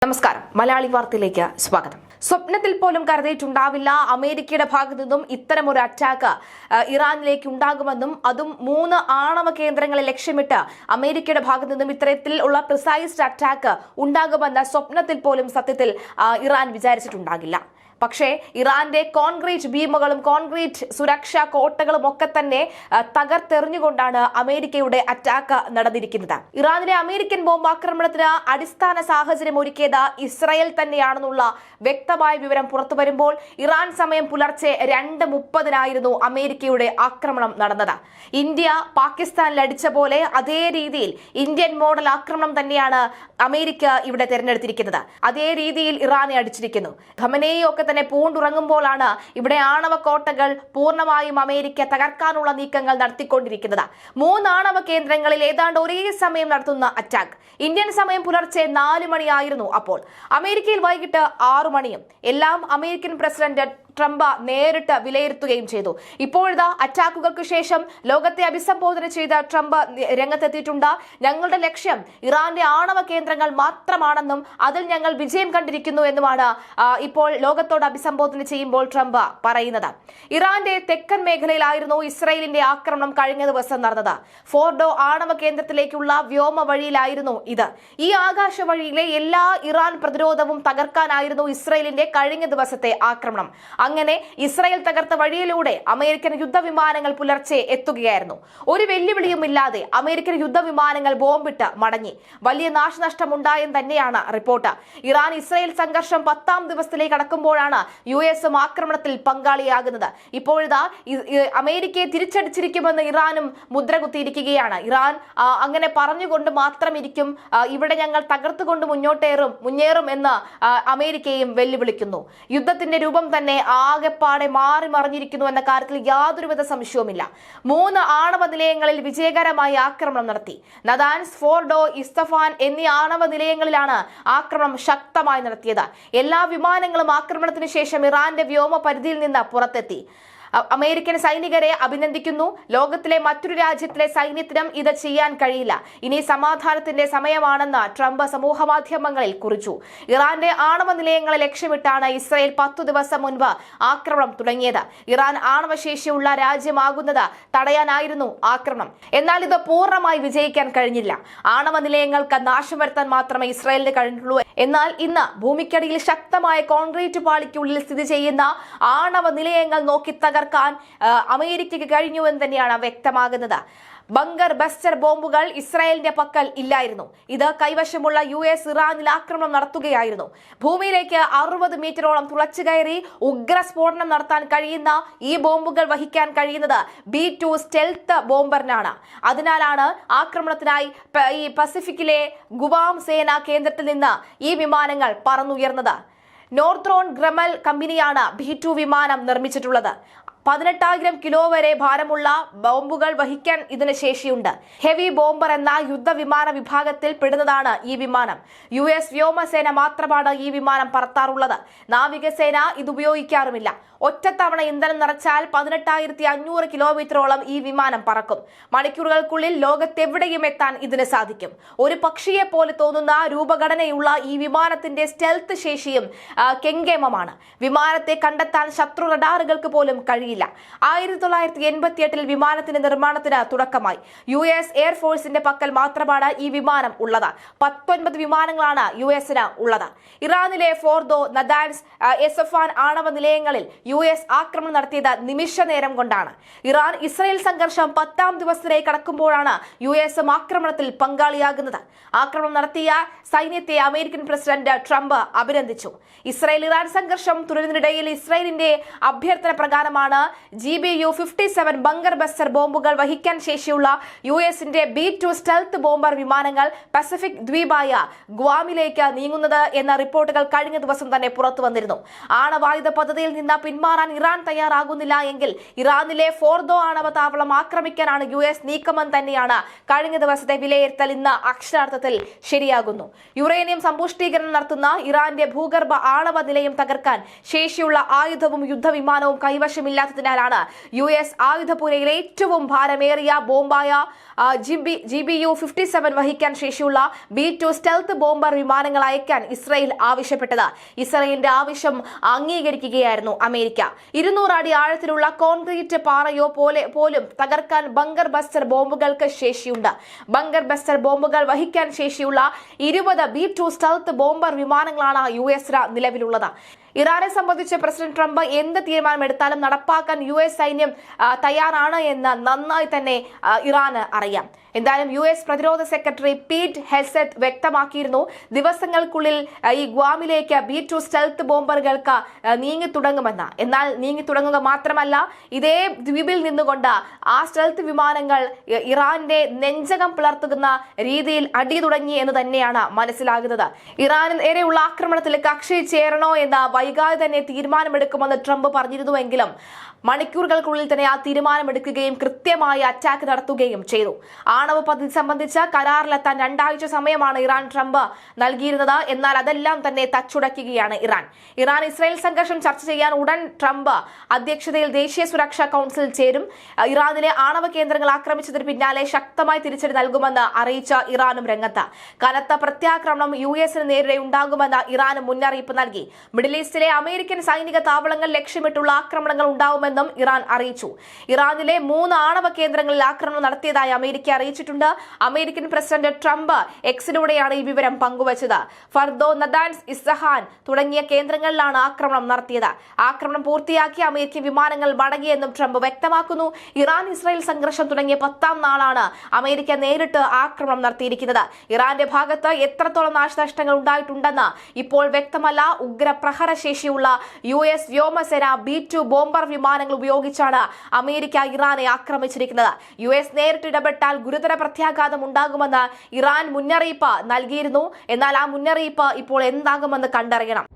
നമസ്കാരം. മലയാളി വാർത്തയിലേക്ക് സ്വാഗതം. സ്വപ്നത്തിൽ പോലും കരുതിയിട്ടുണ്ടാവില്ല അമേരിക്കയുടെ ഭാഗത്തു നിന്നും ഇത്തരമൊരു അറ്റാക്ക് ഇറാനിലേക്ക് ഉണ്ടാകുമെന്നും അതും 3 ആണവ കേന്ദ്രങ്ങളെ ലക്ഷ്യമിട്ട് അമേരിക്കയുടെ ഭാഗത്തു നിന്നും ഇത്തരത്തിലുള്ള പ്രിസൈസ്ഡ് അറ്റാക്ക് ഉണ്ടാകുമെന്ന സ്വപ്നത്തിൽ പോലും സത്യത്തിൽ ഇറാൻ വിചാരിച്ചിട്ടുണ്ടാകില്ല. പക്ഷേ ഇറാന്റെ കോൺക്രീറ്റ് ബീമുകളും കോൺക്രീറ്റ് സുരക്ഷാ കോട്ടകളും ഒക്കെ തന്നെ തകർത്തെറിഞ്ഞുകൊണ്ടാണ് അമേരിക്കയുടെ അറ്റാക്ക് നടന്നിരിക്കുന്നത്. ഇറാനിലെ അമേരിക്കൻ ബോംബ് ആക്രമണത്തിന് അടിസ്ഥാന സാഹചര്യം ഒരുക്കിയത് ഇസ്രായേൽ തന്നെയാണെന്നുള്ള വ്യക്തമായ വിവരം പുറത്തുവരുമ്പോൾ ഇറാൻ സമയം പുലർച്ചെ 2:30 അമേരിക്കയുടെ ആക്രമണം നടന്നത്. ഇന്ത്യ പാകിസ്ഥാനിൽ അടിച്ച പോലെ അതേ രീതിയിൽ ഇന്ത്യൻ മോഡൽ ആക്രമണം തന്നെയാണ് അമേരിക്ക ഇവിടെ തിരഞ്ഞെടുത്തിരിക്കുന്നത്. അതേ രീതിയിൽ ഇറാനെ അടിച്ചിരിക്കുന്നു. ഖമനേയി ഒക്കെ തന്നെ പൂണ്ടുറങ്ങുമ്പോഴാണ് ഇവിടെ ആണവ കോട്ടകൾ പൂർണ്ണമായും അമേരിക്ക തകർക്കാനുള്ള നീക്കങ്ങൾ നടത്തിക്കൊണ്ടിരിക്കുന്നത്. 3 ആണവ കേന്ദ്രങ്ങളിൽ ഏതാണ്ട് ഒരേ സമയം നടത്തുന്ന അറ്റാക്ക്. ഇന്ത്യൻ സമയം പുലർച്ചെ 4 മണിയായിരുന്നു. അപ്പോൾ അമേരിക്കയിൽ വൈകിട്ട് 6 മണിയും. എല്ലാം അമേരിക്കൻ പ്രസിഡന്റ് ട്രംപ് നേരിട്ട് വിലയിരുത്തുകയും ചെയ്തു. ഇപ്പോഴത്തെ അറ്റാക്കുകൾക്ക് ശേഷം ലോകത്തെ അഭിസംബോധന ചെയ്ത ട്രംപ് രംഗത്തെത്തിയിട്ടുണ്ട്. ഞങ്ങളുടെ ലക്ഷ്യം ഇറാന്റെ ആണവ കേന്ദ്രങ്ങൾ മാത്രമാണെന്നും അതിൽ ഞങ്ങൾ വിജയം കണ്ടിരിക്കുന്നു എന്നുമാണ് ഇപ്പോൾ ലോകത്തോട് അഭിസംബോധന ചെയ്യുമ്പോൾ ട്രംപ് പറയുന്നത്. ഇറാന്റെ തെക്കൻ മേഖലയിലായിരുന്നു ഇസ്രായേലിന്റെ ആക്രമണം കഴിഞ്ഞ ദിവസം നടന്നത്. ഫോർഡോ ആണവ കേന്ദ്രത്തിലേക്കുള്ള വ്യോമ വഴിയിലായിരുന്നു ഇത്. ഈ ആകാശ വഴിയിലെ എല്ലാ ഇറാൻ പ്രതിരോധവും തകർക്കാനായിരുന്നു ഇസ്രായേലിന്റെ കഴിഞ്ഞ ദിവസത്തെ ആക്രമണം. അങ്ങനെ ഇസ്രായേൽ തകർത്ത വഴിയിലൂടെ അമേരിക്കൻ യുദ്ധവിമാനങ്ങൾ പുലർച്ചെ എത്തുകയായിരുന്നു. ഒരു വെല്ലുവിളിയുമില്ലാതെ അമേരിക്കൻ യുദ്ധവിമാനങ്ങൾ ബോംബിട്ട് മടങ്ങി. വലിയ നാശനഷ്ടമുണ്ടായെന്ന് തന്നെയാണ് റിപ്പോർട്ട്. ഇറാൻ ഇസ്രായേൽ സംഘർഷം 10ാം ദിവസത്തിലേക്ക് കടക്കുമ്പോഴാണ് US ആക്രമണത്തിൽ പങ്കാളിയാകുന്നത്. ഇപ്പോഴിതാ അമേരിക്കയെ തിരിച്ചടിച്ചിരിക്കുമെന്ന് ഇറാനും മുദ്ര കുത്തിയിരിക്കുകയാണ്. ഇറാൻ അങ്ങനെ പറഞ്ഞുകൊണ്ട് മാത്രം ഇരിക്കും, ഇവിടെ ഞങ്ങൾ തകർത്തുകൊണ്ട് മുന്നേറും എന്ന് അമേരിക്കയും വെല്ലുവിളിക്കുന്നു. യുദ്ധത്തിന്റെ രൂപം തന്നെ ആകെപ്പാടെ മാറി മറിഞ്ഞിരിക്കുന്നു എന്ന കാര്യത്തിൽ യാതൊരുവിധ സംശയവുമില്ല. 3 ആണവ നിലയങ്ങളിൽ വിജയകരമായി ആക്രമണം നടത്തി. നദാൻസ്, ഫോർഡോ, ഇസ്തഫാൻ എന്നീ ആണവ നിലയങ്ങളിലാണ് ആക്രമണം ശക്തമായി നടത്തിയത്. എല്ലാ വിമാനങ്ങളും ആക്രമണത്തിന് ശേഷം ഇറാന്റെ വ്യോമ പരിധിയിൽ നിന്ന് പുറത്തെത്തി. അമേരിക്കൻ സൈനികരെ അഭിനന്ദിക്കുന്നു. ലോകത്തിലെ മറ്റൊരു രാജ്യത്തിലെ സൈന്യത്തിനും ഇത് ചെയ്യാൻ കഴിയില്ല. ഇനി സമാധാനത്തിന്റെ സമയമാണെന്ന് ട്രംപ് സമൂഹമാധ്യമങ്ങളിൽ കുറിച്ചു. ഇറാന്റെ ആണവ നിലയങ്ങളെ ലക്ഷ്യമിട്ടാണ് ഇസ്രായേൽ 10 ദിവസം മുൻപ് ആക്രമണം തുടങ്ങിയത്. ഇറാൻ ആണവശേഷിയുള്ള രാജ്യമാകുന്നത് തടയാനായിരുന്നു ആക്രമണം. എന്നാൽ ഇത് പൂർണ്ണമായി വിജയിക്കാൻ കഴിഞ്ഞില്ല. ആണവ നിലയങ്ങൾക്ക് നാശം വരുത്താൻ മാത്രമേ ഇസ്രായേലിന് കഴിഞ്ഞുള്ളൂ. എന്നാൽ ഇന്ന് ഭൂമിക്കടിയിൽ ശക്തമായ കോൺക്രീറ്റ് പാളിക്കുള്ളിൽ സ്ഥിതി ചെയ്യുന്ന ആണവ നിലയങ്ങൾ നോക്കി തകർക്കാൻ അമേരിക്കയ്ക്ക് കഴിഞ്ഞുവെന്ന് തന്നെയാണ് വ്യക്തമാകുന്നത്. ബങ്കർ ബസ്റ്റർ ബോംബുകൾ ഇസ്രായേലിന്റെ പക്കൽ ഇല്ലായിരുന്നു. ഇത് കൈവശമുള്ള US ഇറാനിൽ ആക്രമണം നടത്തുകയായിരുന്നു. ഭൂമിയിലേക്ക് 60 മീറ്ററോളം തുളച്ചു കയറി ഉഗ്രസ്ഫോടനം നടത്താൻ കഴിയുന്ന ഈ ബോംബുകൾ വഹിക്കാൻ കഴിയുന്നത് B-2 സ്റ്റെൽത്ത് ബോംബറിനാണ്. അതിനാലാണ് ആക്രമണത്തിനായി ഈ പസഫിക്കിലെ ഗുവാം സേനാ കേന്ദ്രത്തിൽ നിന്ന് ഈ വിമാനങ്ങൾ പറന്നുയർന്നത്. നോർത്രോൺ ഗ്രമൽ കമ്പനിയാണ് B-2 വിമാനം നിർമ്മിച്ചിട്ടുള്ളത്. 18,000 കിലോ വരെ ഭാരമുള്ള ബോംബുകൾ വഹിക്കാൻ ഇതിന് ശേഷിയുണ്ട്. ഹെവി ബോംബർ എന്ന യുദ്ധവിമാന വിഭാഗത്തിൽ പെടുന്നതാണ് ഈ വിമാനം. US വ്യോമസേന മാത്രമാണ് ഈ വിമാനം പറത്താറുള്ളത്. നാവികസേന ഇത് ഉപയോഗിക്കാറുമില്ല. ഒറ്റത്തവണ ഇന്ധനം നിറച്ചാൽ 18,500 കിലോമീറ്ററോളം ഈ വിമാനം പറക്കും. മണിക്കൂറുകൾക്കുള്ളിൽ ലോകത്തെവിടെയും എത്താൻ ഇതിന് സാധിക്കും. ഒരു പക്ഷിയെ പോലെ തോന്നുന്ന രൂപഘടനയുള്ള ഈ വിമാനത്തിന്റെ സ്റ്റെൽത്ത് ശേഷിയും കെങ്കേമമാണ്. വിമാനത്തെ കണ്ടെത്താൻ ശത്രു റഡാറുകൾക്ക് പോലും കഴിയില്ല. 1988 വിമാനത്തിന്റെ നിർമ്മാണത്തിന് തുടക്കമായി. US എയർഫോഴ്സിന്റെ പക്കൽ മാത്രമാണ് ഈ വിമാനം ഉള്ളത്. 19 വിമാനങ്ങളാണ് US-ന് ഉള്ളത്. ഇറാനിലെ ഫോർദോ, നദാൻസ്, ഇസ്തഫാൻ ആണവ നിലയങ്ങളിൽ US ആക്രമണം നടത്തിയത് നിമിഷ നേരം കൊണ്ടാണ്. ഇറാൻ ഇസ്രായേൽ സംഘർഷം 10ാം ദിവസത്തിലേക്ക് കടക്കുമ്പോഴാണ് US ആക്രമണത്തിൽ പങ്കാളിയാകുന്നത്. ആക്രമണം നടത്തിയ സൈന്യത്തെ അമേരിക്കൻ പ്രസിഡന്റ് ട്രംപ് അഭിനന്ദിച്ചു. ഇസ്രായേൽ ഇറാൻ സംഘർഷം തുടരുന്നതിനിടയിൽ ഇസ്രായേലിന്റെ അഭ്യർത്ഥന പ്രകാരമാണ് GBU-57 ബങ്കർ ബസ്റ്റർ ബോംബുകൾ വഹിക്കാൻ ശേഷിയുള്ള US-ന്റെ B-2 സ്റ്റെൽത്ത് ബോംബർ വിമാനങ്ങൾ പസഫിക് ദ്വീപായ ഗ്വാമിലേക്ക് നീങ്ങുന്നത് എന്ന റിപ്പോർട്ടുകൾ കഴിഞ്ഞ ദിവസം തന്നെ പുറത്തു വന്നിരുന്നു. ആണവായുധ പദ്ധതിയിൽ നിന്ന് പിന്മാറാൻ ഇറാൻ തയ്യാറാകുന്നില്ല എങ്കിൽ ഇറാനിലെ ഫോർദോ ആണവ താവളം ആക്രമിക്കാനാണ് US നീക്കമെന്ന് തന്നെയാണ് കഴിഞ്ഞ ദിവസത്തെ വിലയിരുത്തൽ ഇന്ന് അക്ഷരാർത്ഥത്തിൽ ശരിയാകുന്നു. യുറേനിയം സമ്പുഷ്ടീകരണം നടത്തുന്ന ഇറാന്റെ ഭൂഗർഭ ആണവ നിലയം തകർക്കാൻ ശേഷിയുള്ള ആയുധവും യുദ്ധവിമാനവും കൈവശമില്ലാത്തതിനാലാണ് US ആയുധപുരയിലെ ഏറ്റവും ഭാരമേറിയ ബോംബായ GBU-57 വഹിക്കാൻ ശേഷിയുള്ള B-2 സ്റ്റെൽത്ത് ബോംബർ വിമാനങ്ങൾ അയക്കാൻ ഇസ്രായേൽ ആവശ്യപ്പെട്ടത്. ഇസ്രായേലിന്റെ ആവശ്യം അംഗീകരിക്കുകയായിരുന്നു അമേരിക്ക. 200 അടി ആഴത്തിലുള്ള കോൺക്രീറ്റ് പാറയോ പോലും തകർക്കാൻ ബങ്കർ ബസ്റ്റർ ബോംബുകൾക്ക് ശേഷിയുണ്ട്. ബങ്കർ ബസ്റ്റർ ബോംബുകൾ വഹിക്കാൻ ശേഷിയുള്ള 20 B-2 സ്റ്റെൽത്ത് ബോംബർ വിമാനങ്ങളാണ് US നിലവിലുള്ളത്. ഇറാനെ സംബന്ധിച്ച് പ്രസിഡന്റ് ട്രംപ് എന്ത് തീരുമാനമെടുത്താലും നടപ്പാക്കാൻ US സൈന്യം തയ്യാറാണ് എന്ന് നന്നായി തന്നെ ഇറാന് അറിയാം. എന്തായാലും US പ്രതിരോധ സെക്രട്ടറി പീറ്റ് ഹെഗ്സെത്ത് വ്യക്തമാക്കിയിരുന്നു, ദിവസങ്ങൾക്കുള്ളിൽ ഈ ഗ്വാമിലേക്ക് B-2 സ്റ്റെൽത്ത് ബോംബറുകൾക്ക് നീങ്ങി തുടങ്ങുമെന്ന്. എന്നാൽ നീങ്ങി തുടങ്ങുക മാത്രമല്ല, ഇതേ ദ്വീപിൽ നിന്നുകൊണ്ട് ആ സ്റ്റെൽത്ത് വിമാനങ്ങൾ ഇറാന്റെ നെഞ്ചകം പിളർത്തുന്ന രീതിയിൽ അടി തുടങ്ങി എന്ന് തന്നെയാണ് മനസ്സിലാകുന്നത്. ഇറാന് നേരെയുള്ള ആക്രമണത്തിൽ കക്ഷി ചേരണോ എന്ന വൈകാതെ തന്നെ തീരുമാനമെടുക്കുമെന്ന് ട്രംപ് പറഞ്ഞിരുന്നുവെങ്കിലും മണിക്കൂറുകൾക്കുള്ളിൽ തന്നെ ആ തീരുമാനമെടുക്കുകയും കൃത്യമായി അറ്റാക്ക് നടത്തുകയും ചെയ്തു. ആണവ പദ്ധതി സംബന്ധിച്ച കരാറിലെത്താൻ 2 ആഴ്ച സമയമാണ് ഇറാൻ ട്രംപ് നൽകിയിരുന്നത്. എന്നാൽ അതെല്ലാം തന്നെ തച്ചുടയ്ക്കുകയാണ് ഇറാൻ ഇസ്രായേൽ സംഘർഷം ചർച്ച ചെയ്യാൻ ഉടൻ ട്രംപ് അധ്യക്ഷതയിൽ ദേശീയ സുരക്ഷാ കൗൺസിൽ ചേരും. ഇറാനിലെ ആണവ കേന്ദ്രങ്ങൾ ആക്രമിച്ചതിന് പിന്നാലെ ശക്തമായി തിരിച്ചടി നൽകുമെന്ന് അറിയിച്ച ഇറാനും രംഗത്ത്. കനത്ത പ്രത്യാക്രമണം US നേരെ ഉണ്ടാകുമെന്ന് ഇറാന് മുന്നറിയിപ്പ് നൽകി. മിഡിൽ ഈസ്റ്റിലെ അമേരിക്കൻ സൈനിക താവളങ്ങൾ ലക്ഷ്യമിട്ടുള്ള ആക്രമണങ്ങൾ ഉണ്ടാവുമെന്നും ഇറാൻ അറിയിച്ചു. ഇറാനിലെ 3 ആണവ കേന്ദ്രങ്ങളിൽ ആക്രമണം നടത്തിയതായി അമേരിക്ക അറിയിച്ചിട്ടുണ്ട്. അമേരിക്കൻ പ്രസിഡന്റ് ട്രംപ് എക്സിലൂടെയാണ് ഈ വിവരം പങ്കുവച്ചത്. ഫർദോ, നദാൻസ്, ഇസ്ഫഹാൻ തുടങ്ങിയ കേന്ദ്രങ്ങളിലാണ് ആക്രമണം നടത്തിയത്. ആക്രമണം പൂർത്തിയാക്കി അമേരിക്കൻ വിമാനങ്ങൾ മടങ്ങിയെന്നും ട്രംപ് വ്യക്തമാക്കുന്നു. ഇറാൻ ഇസ്രായേൽ സംഘർഷം തുടങ്ങിയ 10ാം നാളാണ് അമേരിക്ക നേരിട്ട് ആക്രമണം നടത്തിയിരിക്കുന്നത്. ഇറാന്റെ ഭാഗത്ത് എത്രത്തോളം നാശനഷ്ടങ്ങൾ ഉണ്ടായിട്ടുണ്ടെന്ന് ഇപ്പോൾ വ്യക്തമല്ല. ഉഗ്ര പ്രഹരശേഷിയുള്ള US വ്യോമസേന B-2 ബോംബർ വിമാനങ്ങൾ ഉപയോഗിച്ചാണ് അമേരിക്ക ഇറാനെ ആക്രമിച്ചിരിക്കുന്നത്. US നേരിട്ട് ഇടപെട്ടാൽ ഗുരുതര പ്രത്യാഘാതം ഉണ്ടാകുമെന്ന് ഇറാൻ മുന്നറിയിപ്പ് നൽകിയിരുന്നു. എന്നാൽ ആ മുന്നറിയിപ്പ് ഇപ്പോൾ എന്താകുമെന്ന് കണ്ടറിയണം.